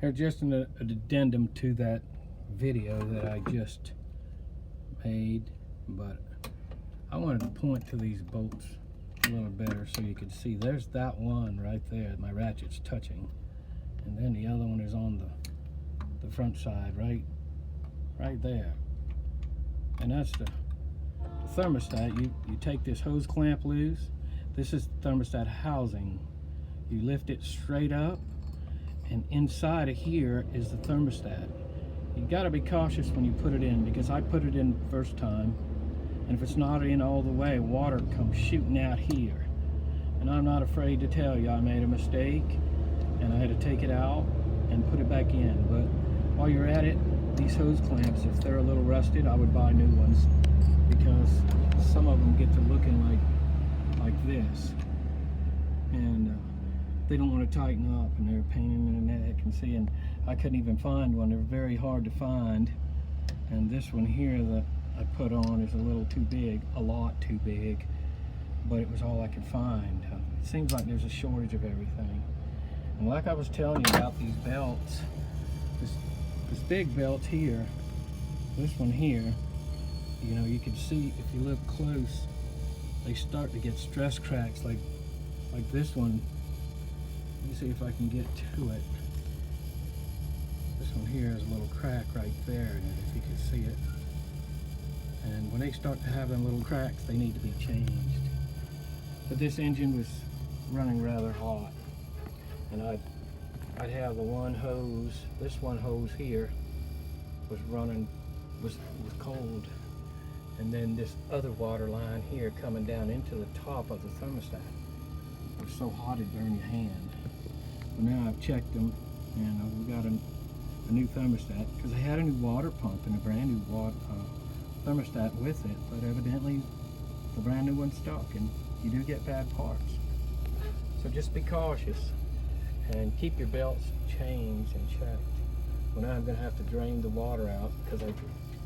Here's just an addendum to that video that I just made, but I wanted to point to these bolts a little better so you can see. There's that one right there, my ratchet's touching, and then the other one is on the front side, right there. And that's the thermostat. You take this hose clamp loose. This is the thermostat housing. You lift it straight up, and inside of here is the thermostat. You got to be cautious when you put it in, because I put it in the first time, and if it's not in all the way, water comes shooting out here. And I'm not afraid to tell you I made a mistake, and I had to take it out and put it back in. But while you're at it, these hose clamps, if they're a little rusted, I would buy new ones, because some of them get to looking like this, and they don't want to tighten up, and they're a pain in the neck. And see, and I couldn't even find one. They're very hard to find. And this one here that I put on is a little too big, a lot too big, but it was all I could find. It seems like there's a shortage of everything. And like I was telling you about these belts, this big belt here, this one here, you know, you can see if you look close, they start to get stress cracks like this one. Let me see if I can get to it. This one here is a little crack right there, and if you can see it. And when they start to have them little cracks, they need to be changed. But this engine was running rather hot, and I'd have the one hose, this one hose here was running, was cold, and then this other water line here coming down into the top of the thermostat. It was so hot it burned your hand. But now I've checked them, and we got a new thermostat, because they had a new water pump and a brand new thermostat with it, but evidently the brand new one's stuck, and you do get bad parts. So just be cautious and keep your belts changed and checked. Well, now I'm going to have to drain the water out, because I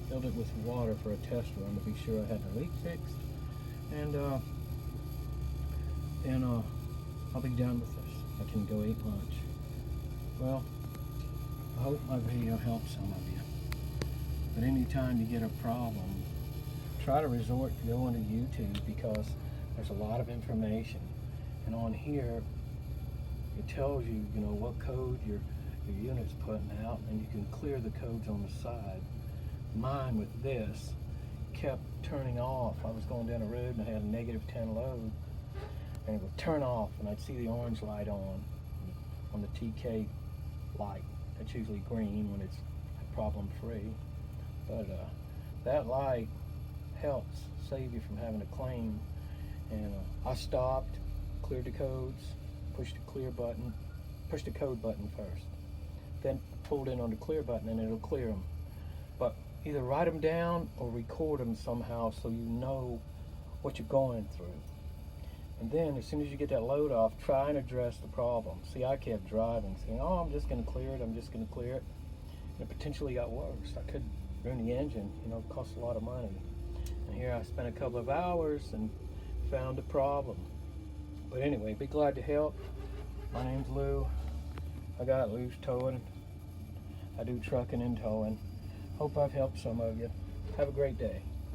filled it with water for a test run to be sure I had the leak fixed, and then I'll be done with this. I can go eat lunch. Well, I hope my video helps some of you. But anytime you get a problem, try to resort to going to YouTube, because there's a lot of information. And on here, it tells you, you know, what code your unit's putting out, and you can clear the codes on the side. Mine with this kept turning off. I was going down the road and I had a -10 load, and it would turn off, and I'd see the orange light on the TK light. That's usually green when it's problem free, but that light helps save you from having to claim. And I stopped, cleared the codes, pushed the code button first, then pulled in on the clear button, and it'll clear them. But either write them down or record them somehow so you know what you're going through. And then as soon as you get that load off, try and address the problem. See, I kept driving, saying, oh, I'm just going to clear it, I'm just going to clear it. And it potentially got worse. I could ruin the engine, you know, it costs a lot of money. And here I spent a couple of hours and found a problem. But anyway, be glad to help. My name's Lou. I got Lou's Towing. I do trucking and towing. Hope I've helped some of you. Have a great day.